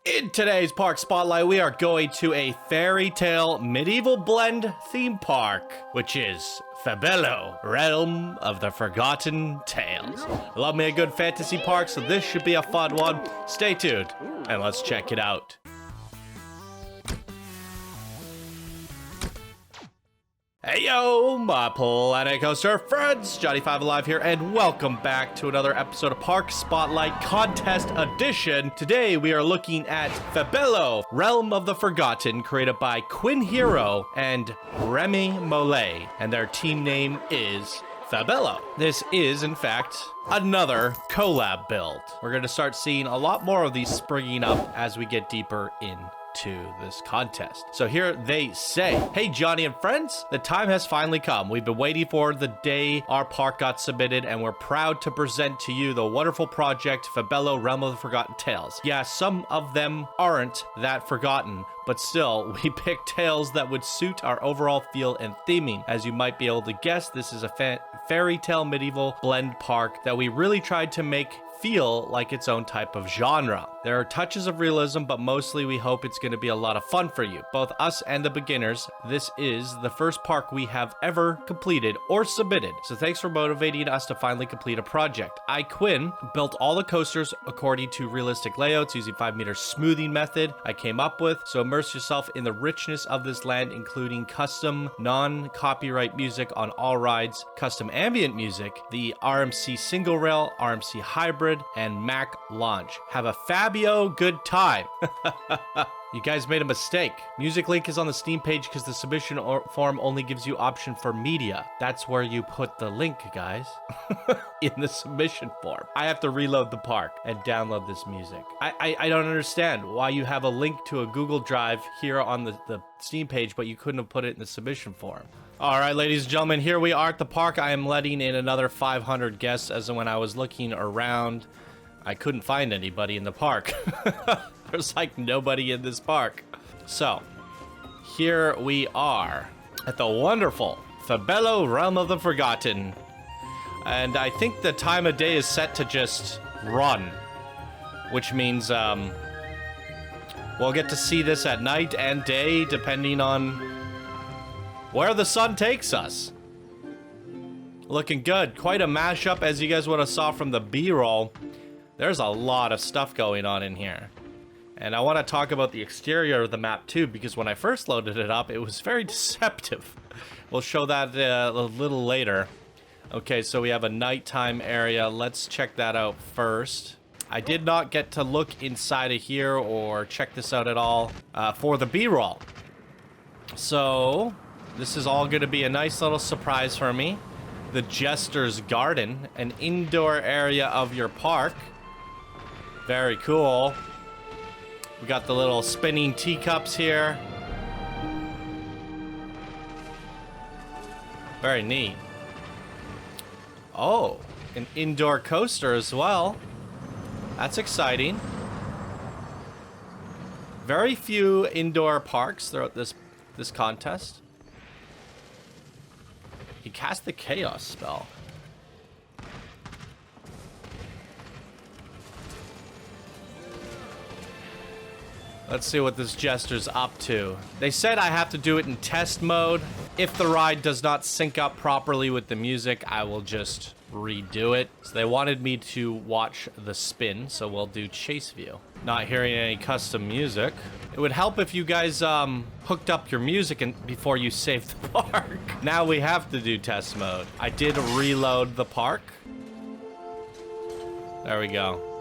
In today's Park Spotlight, we are going to a fairy tale medieval blend theme park, which is Fabelo, Realm of the Forgotten Tales. I love me a good fantasy park, so this should be a fun one. Stay tuned, and let's check it out. Hey yo, my Planet Coaster friends, Johnny5 Alive here, and welcome back to another episode of Park Spotlight Contest Edition. Today we are looking at Fabelo, Realm of the Forgotten, created by QuinnHero and Remimollette, and their team name is Fabelo. This is, in fact, another collab build. We're going to start seeing a lot more of these springing up as we get deeper into this contest. So here they say, hey Johnny and friends, the time has finally come. We've been waiting for the day our park got submitted, and we're proud to present to you the wonderful project Fabelo, Realm of the Forgotten Tales. Yeah, some of them aren't that forgotten, but still, we picked tales that would suit our overall feel and theming. As you might be able to guess, this is a fairy tale medieval blend park that we really tried to make feel like its own type of genre. There are touches of realism, but mostly we hope it's going to be a lot of fun for you, both us and the beginners. This is the first park we have ever completed or submitted, so thanks for motivating us to finally complete a project. Quinn built all the coasters according to realistic layouts using 5-meter smoothing method I came up with, so immerse yourself in the richness of this land, including custom non-copyright music on all rides, custom ambient music, the RMC single rail, RMC hybrid, and Mac launch. Have a Fabio good time. You guys made a mistake. Music link is on the Steam page because the submission form only gives you option for media. That's where you put the link, guys. In the submission form. I have to reload the park and download this music. I don't understand why you have a link to a Google Drive here on the Steam page, but you couldn't have put it in the submission form. All right, ladies and gentlemen, here we are at the park. I am letting in another 500 guests, as when I was looking around, I couldn't find anybody in the park. There's like nobody in this park. So, here we are at the wonderful Fabelo, Realm of the Forgotten. And I think the time of day is set to just run, which means we'll get to see this at night and day, depending on where the sun takes us. Looking good. Quite a mashup, as you guys would have saw from the B-roll. There's a lot of stuff going on in here. And I want to talk about the exterior of the map too, because when I first loaded it up, it was very deceptive. We'll show that a little later. Okay, so we have a nighttime area. Let's check that out first. I did not get to look inside of here or check this out at all for the B-roll. So this is all going to be a nice little surprise for me. The Jester's Garden, an indoor area of your park. Very cool. We got the little spinning teacups here. Very neat. Oh, an indoor coaster as well. That's exciting. Very few indoor parks throughout this contest. He cast the Chaos spell. Let's see what this Jester's up to. They said I have to do it in test mode. If the ride does not sync up properly with the music, I will just redo it. So they wanted me to watch the spin, so we'll do chase view. Not hearing any custom music. It would help if you guys hooked up your music before you saved the park. Now we have to do test mode. I did reload the park. There we go.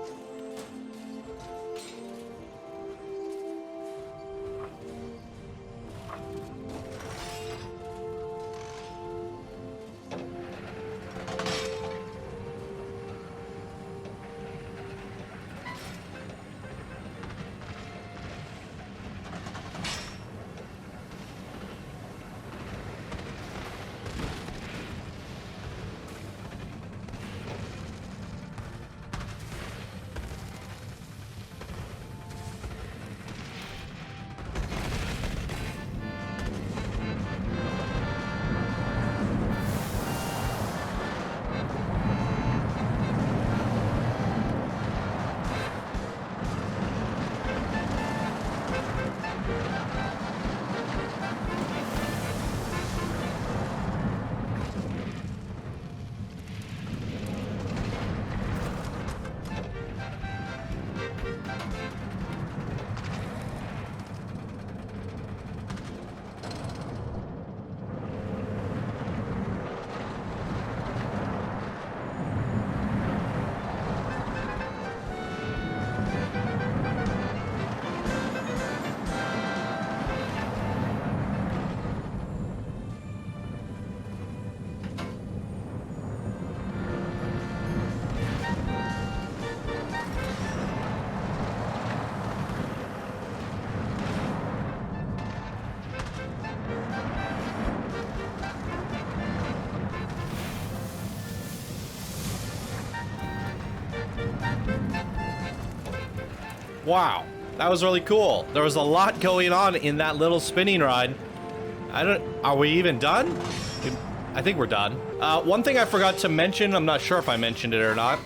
Wow, that was really cool. There was a lot going on in that little spinning ride. Are we even done? I think we're done. One thing I forgot to mention, I'm not sure if I mentioned it or not.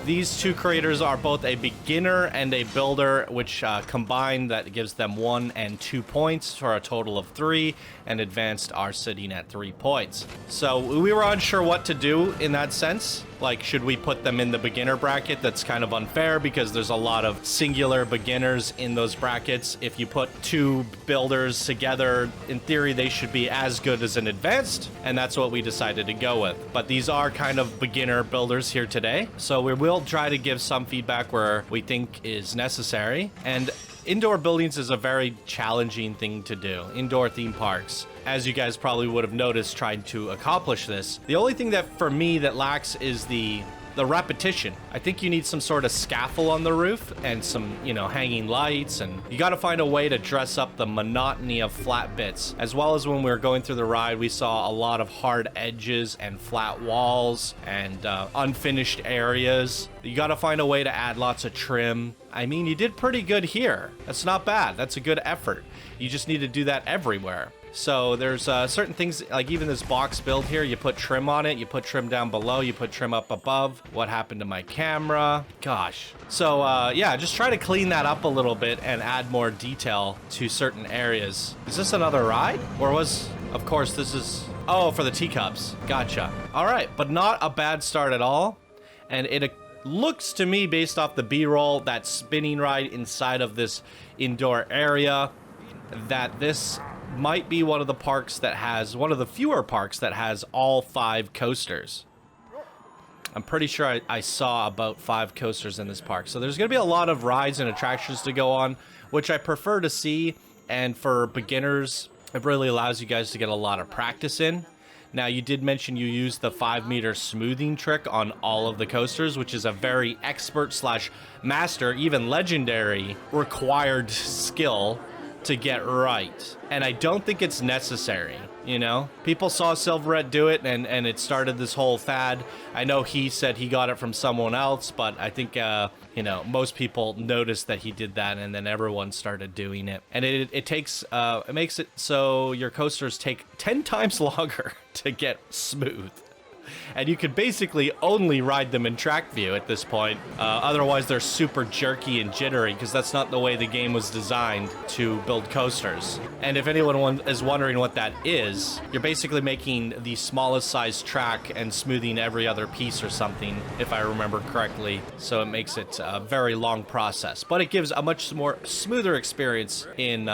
These two creators are both a beginner and a builder, which combined that gives them 1 and 2 points for a total of 3, and advanced are sitting at 3 points. So we were unsure what to do in that sense. Like, should we put them in the beginner bracket? That's kind of unfair because there's a lot of singular beginners in those brackets. If you put 2 builders together, in theory, they should be as good as an advanced, and that's what we decided to go with. But these are kind of beginner builders here today, so we will try to give some feedback where we think is necessary. And indoor buildings is a very challenging thing to do. Indoor theme parks, as you guys probably would have noticed trying to accomplish this. The only thing that for me that lacks is the repetition. I think you need some sort of scaffold on the roof and some, you know, hanging lights, and you got to find a way to dress up the monotony of flat bits. As well as when we were going through the ride, we saw a lot of hard edges and flat walls and unfinished areas. You got to find a way to add lots of trim. I mean, you did pretty good here. That's not bad. That's a good effort. You just need to do that everywhere. So there's certain things, like even this box build here, you put trim on it, you put trim down below, you put trim up above. What happened to my camera? Gosh. So yeah, just try to clean that up a little bit and add more detail to certain areas. Is this another ride? Or was, of course, this is, oh, for the teacups. Gotcha. All right, but not a bad start at all. And it looks to me, based off the B-roll, that spinning ride inside of this indoor area, that this might be one of the parks that has, one of the fewer parks that has all 5 coasters. I'm pretty sure I saw about 5 coasters in this park. So there's going to be a lot of rides and attractions to go on, which I prefer to see. And for beginners, it really allows you guys to get a lot of practice in. Now, you did mention you used the 5-meter smoothing trick on all of the coasters, which is a very expert slash master, even legendary, required skill to get right. And I don't think it's necessary, you know? People saw Silverette do it, and it started this whole fad. I know he said he got it from someone else, but I think, you know, most people noticed that he did that, and then everyone started doing it. And it takes, it makes it so your coasters take 10 times longer to get smooth. And you could basically only ride them in track view at this point. Otherwise, they're super jerky and jittery because that's not the way the game was designed to build coasters. And if anyone is wondering what that is, you're basically making the smallest size track and smoothing every other piece or something, if I remember correctly. So it makes it a very long process, but it gives a much more smoother experience in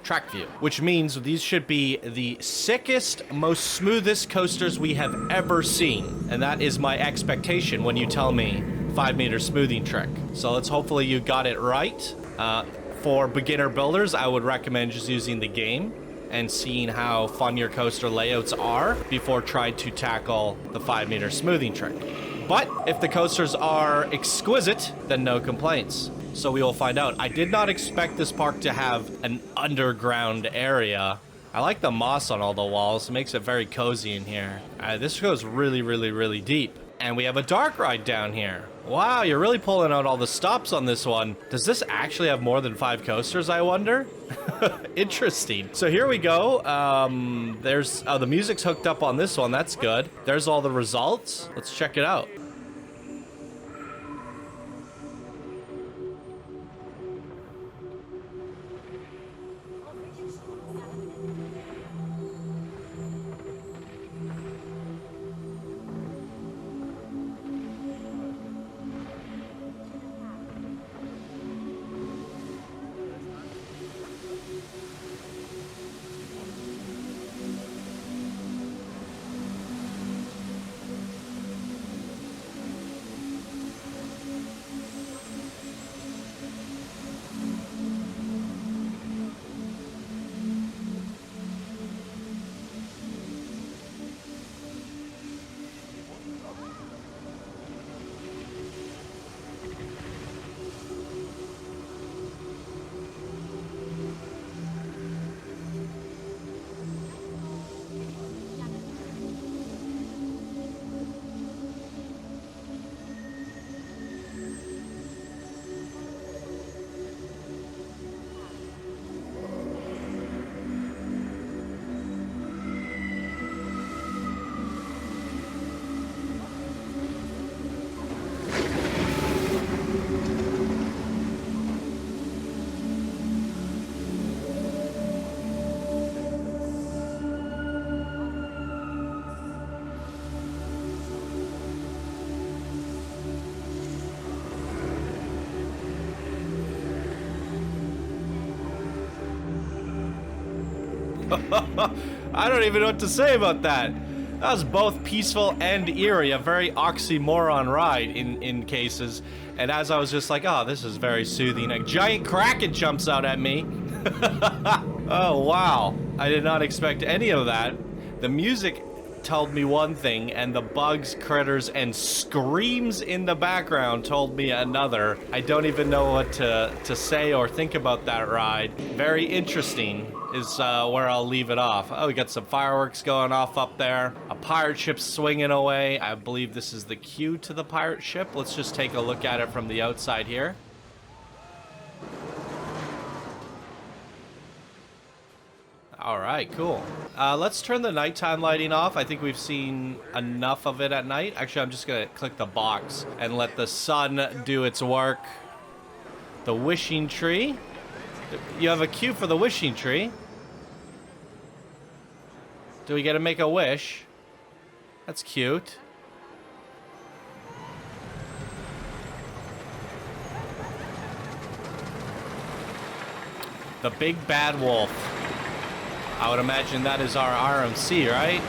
track view, which means these should be the sickest, most smoothest coasters we have ever seen. And that is my expectation when you tell me 5-meter smoothing trick. So let's hopefully you got it right. For beginner builders, I would recommend just using the game and seeing how fun your coaster layouts are before trying to tackle the 5-meter smoothing trick. But if the coasters are exquisite, then no complaints. So we will find out. I did not expect this park to have an underground area. I like the moss on all the walls. It makes it very cozy in here. This goes really, really, really deep. And we have a dark ride down here. Wow, you're really pulling out all the stops on this one. Does this actually have more than 5 coasters, I wonder? Interesting. So here we go. There's the music's hooked up on this one. That's good. There's all the results. Let's check it out. I don't even know what to say about that. That was both peaceful and eerie, a very oxymoron ride in cases. And as I was just like, oh, this is very soothing, a giant kraken jumps out at me. Oh, wow. I did not expect any of that. The music told me one thing, and the bugs, critters, and screams in the background told me another. I don't even know what to say or think about that ride. Very interesting is where I'll leave it off. Oh, we got some fireworks going off up there. A pirate ship swinging away. I believe this is the queue to the pirate ship. Let's just take a look at it from the outside here. All right, cool. Let's turn the nighttime lighting off. I think we've seen enough of it at night. Actually, I'm just gonna click the box and let the sun do its work. The wishing tree. You have a queue for the wishing tree. Do we get to make a wish? That's cute. The Big Bad Wolf. I would imagine that is our RMC, right?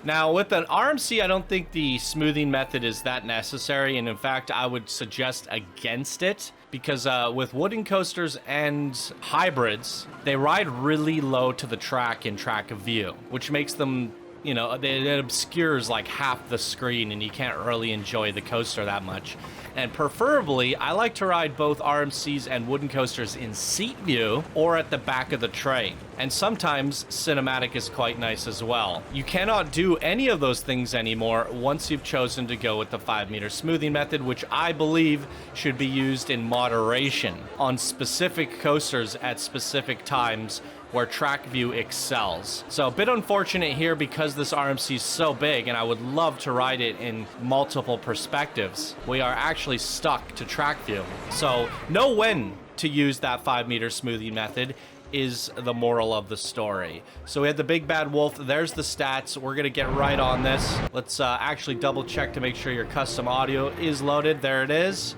Now, with an RMC, I don't think the smoothing method is that necessary, and in fact, I would suggest against it, because with wooden coasters and hybrids, they ride really low to the track in track of view, which makes them, you know, it obscures like half the screen, and you can't really enjoy the coaster that much. And preferably, I like to ride both RMCs and wooden coasters in seat view or at the back of the tray. And sometimes cinematic is quite nice as well. You cannot do any of those things anymore once you've chosen to go with the 5-meter smoothing method, which I believe should be used in moderation on specific coasters at specific times where track view excels. So a bit unfortunate here because this RMC is so big and I would love to ride it in multiple perspectives. We are actually stuck to track view. So know when to use that 5-meter smoothing method is the moral of the story. So we had the Big Bad Wolf. There's the stats. We're gonna get right on this. Let's actually double check to make sure your custom audio is loaded. There it is.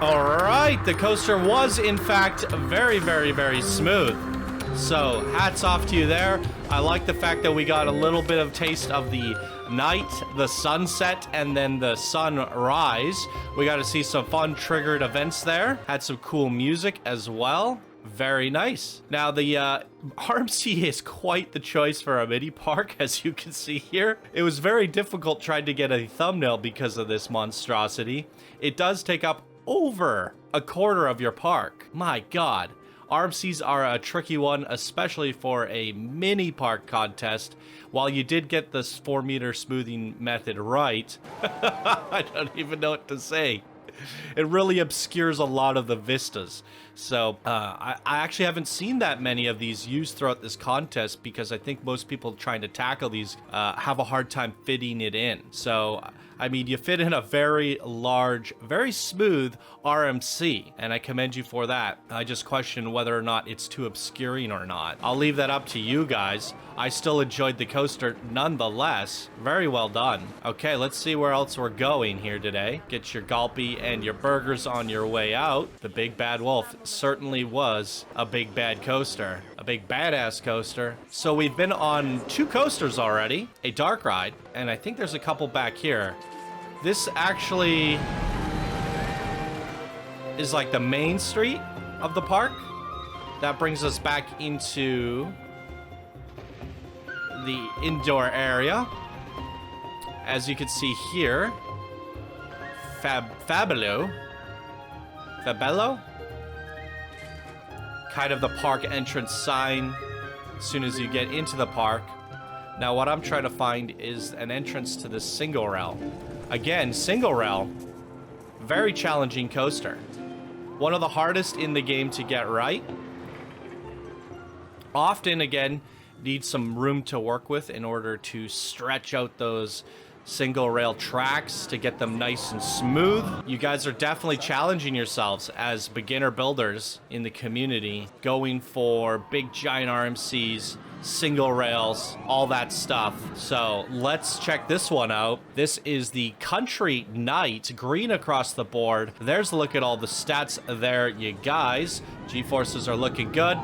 All right, the coaster was in fact very, very, very smooth. So hats off to you there. I like the fact that we got a little bit of taste of the night, the sunset, and then the sunrise. We got to see some fun triggered events there. Had some cool music as well. Very nice. Now the RMC is quite the choice for a mini park, as you can see here. It was very difficult trying to get a thumbnail because of this monstrosity. It does take up over a quarter of your park. My God. RMCs are a tricky one, especially for a mini park contest. While you did get this 4-meter smoothing method right, I don't even know what to say. it really obscures a lot of the vistas. So I actually haven't seen that many of these used throughout this contest because I think most people trying to tackle these have a hard time fitting it in. So I mean, you fit in a very large, very smooth RMC, and I commend you for that. I just question whether or not it's too obscuring or not. I'll leave that up to you guys. I still enjoyed the coaster nonetheless. Very well done. Okay, let's see where else we're going here today. Get your gulpy and your burgers on your way out. The Big Bad Wolf certainly was a big bad coaster. A big badass coaster. So we've been on 2 coasters already. A dark ride, and I think there's a couple back here. This actually is like the main street of the park. That brings us back into the indoor area. As you can see here, Fabelo, kind of the park entrance sign as soon as you get into the park. Now what I'm trying to find is an entrance to this single rail. Again, single rail, very challenging coaster. One of the hardest in the game to get right. Often, again, need some room to work with in order to stretch out those single rail tracks to get them nice and smooth. You guys are definitely challenging yourselves as beginner builders in the community, going for big giant RMCs, single rails, all that stuff. So let's check this one out. This is the Country Night, green across the board. There's a look at all the stats there, you guys. G-forces are looking good.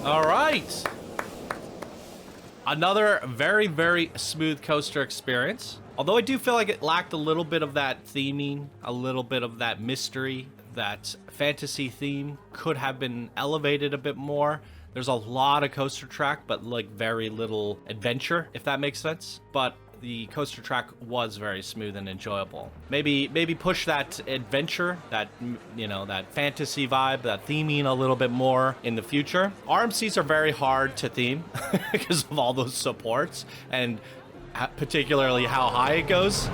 All right. Another very, very smooth coaster experience. Although I do feel like it lacked a little bit of that theming, a little bit of that mystery, that fantasy theme could have been elevated a bit more. There's a lot of coaster track, but like very little adventure, if that makes sense. But the coaster track was very smooth and enjoyable. Maybe push that adventure, that, you know, that fantasy vibe, that theming a little bit more in the future. RMCs are very hard to theme because of all those supports and particularly how high it goes.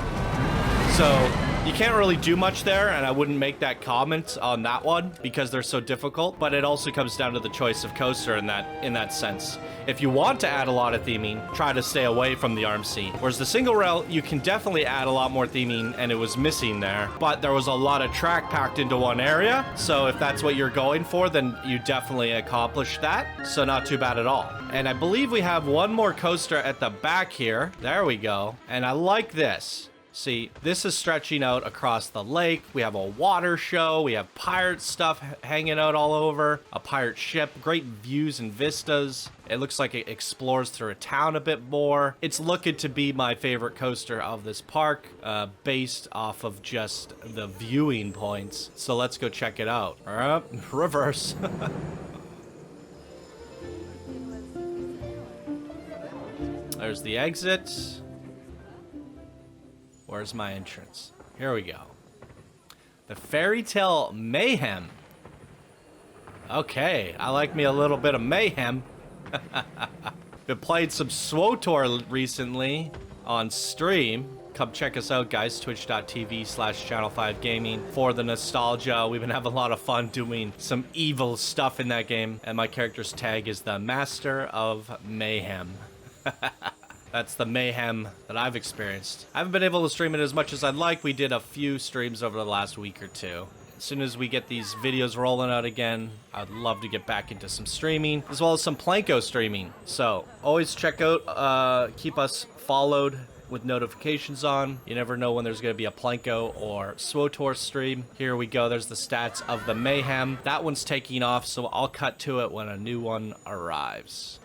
So you can't really do much there, and I wouldn't make that comment on that one because they're so difficult, but it also comes down to the choice of coaster in that sense. If you want to add a lot of theming, try to stay away from the RMC. Whereas the single rail, you can definitely add a lot more theming, and it was missing there, but there was a lot of track packed into one area, so if that's what you're going for, then you definitely accomplished that, so not too bad at all. And I believe we have one more coaster at the back here. There we go. And I like this. See, this is stretching out across the lake. We have a water show. We have pirate stuff hanging out all over. A pirate ship. Great views and vistas. It looks like it explores through a town a bit more. It's looking to be my favorite coaster of this park, based off of just the viewing points. So let's go check it out. Reverse. There's the exit. Where's my entrance? Here we go. The Fairy Tale Mayhem. Okay, I like me a little bit of Mayhem. Been playing some SWTOR recently on stream. come check us out, guys. Twitch.tv/Channel5Gaming for the nostalgia. We've been having a lot of fun doing some evil stuff in that game. And my character's tag is the Master of Mayhem. That's the mayhem that I've experienced. I haven't been able to stream it as much as I'd like. We did a few streams over the last week or two. As soon as we get these videos rolling out again, I'd love to get back into some streaming, as well as some Planko streaming. So always check out, keep us followed with notifications on. You never know when there's going to be a Planko or SWTOR stream. Here we go. There's the stats of the Mayhem. That one's taking off, so I'll cut to it when a new one arrives.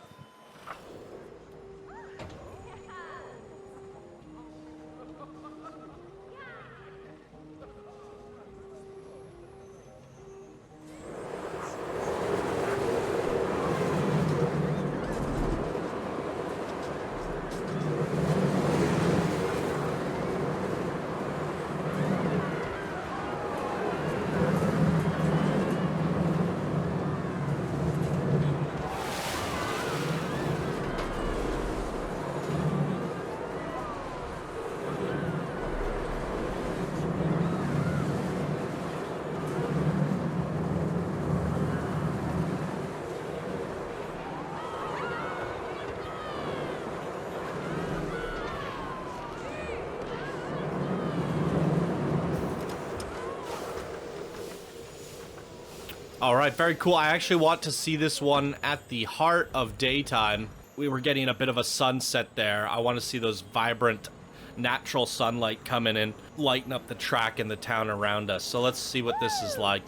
All right, very cool. I actually want to see this one at the heart of daytime. We were getting a bit of a sunset there. I want to see those vibrant natural sunlight come in and lighten up the track and the town around us. So let's see what this is like.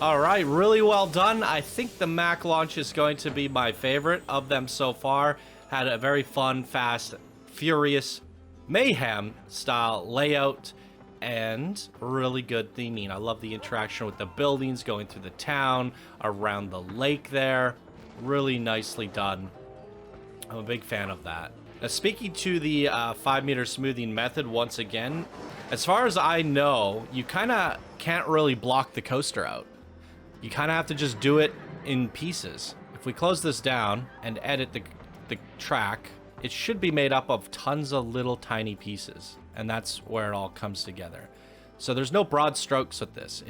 All right, really well done. I think the Mac launch is going to be my favorite of them so far. Had a very fun, fast, furious Mayhem style layout and really good theming. I love the interaction with the buildings going through the town, around the lake there. Really nicely done. I'm a big fan of that. Now, speaking to the 5-meter smoothing method once again, as far as I know, you kind of can't really block the coaster out. You kind of have to just do it in pieces. If we close this down and edit the track, it should be made up of tons of little tiny pieces. And that's where it all comes together. So there's no broad strokes with this.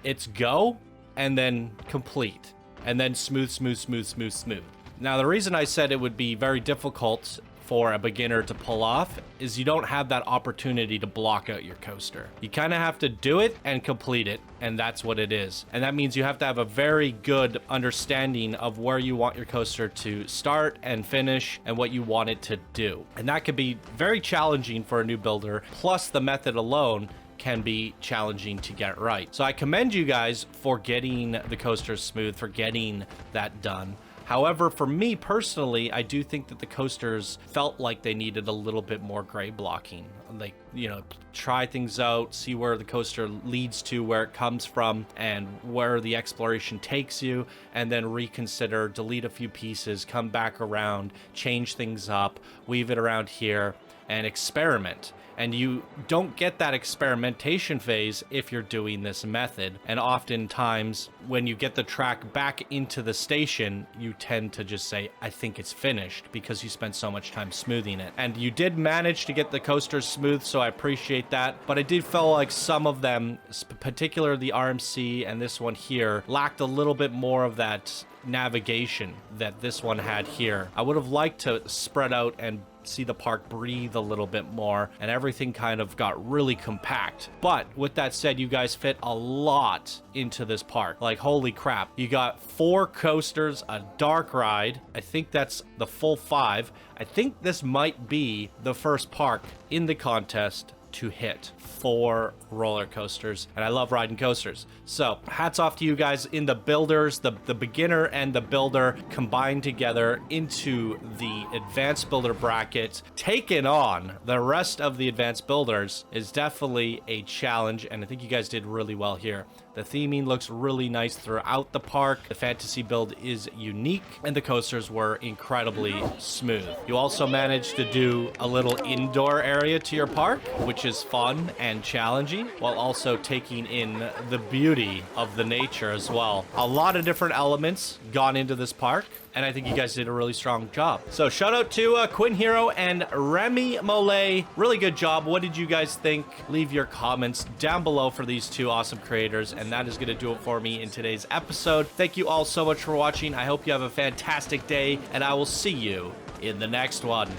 It's go and then complete. And then smooth, smooth, smooth, smooth, smooth. Now, the reason I said it would be very difficult for a beginner to pull off is you don't have that opportunity to block out your coaster. You kind of have to do it and complete it, and that's what it is. And that means you have to have a very good understanding of where you want your coaster to start and finish and what you want it to do. And that could be very challenging for a new builder, plus the method alone can be challenging to get right. So I commend you guys for getting the coaster smooth, for getting that done. However, for me personally, I do think that the coasters felt like they needed a little bit more gray blocking. Like, you know, try things out, see where the coaster leads to, where it comes from, and where the exploration takes you, and then reconsider, delete a few pieces, come back around, change things up, weave it around here, and experiment. And you don't get that experimentation phase if you're doing this method. And oftentimes, when you get the track back into the station, you tend to just say, I think it's finished, because you spent so much time smoothing it. And you did manage to get the coasters smooth, so I appreciate that. But I did feel like some of them, particularly the RMC and this one here, lacked a little bit more of that navigation that this one had here. I would have liked to spread out and see the park breathe a little bit more, and everything kind of got really compact. But with that said, you guys fit a lot into this park. Like, holy crap. You got 4 coasters, a dark ride. I think that's the full 5. I think this might be the first park in the contest to hit 4 roller coasters, and I love riding coasters. So hats off to you guys in the builders, the beginner and the builder combined together into the advanced builder bracket. Taking on the rest of the advanced builders is definitely a challenge, and I think you guys did really well here. The theming looks really nice throughout the park. The fantasy build is unique, and the coasters were incredibly smooth. You also managed to do a little indoor area to your park, which is fun and challenging, while also taking in the beauty of the nature as well. A lot of different elements gone into this park, and I think you guys did a really strong job. So shout out to QuinnHero and Remimollette. Really good job. What did you guys think? Leave your comments down below for these 2 awesome creators, and that is going to do it for me in today's episode. Thank you all so much for watching. I hope you have a fantastic day, and I will see you in the next one.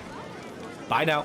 Bye now.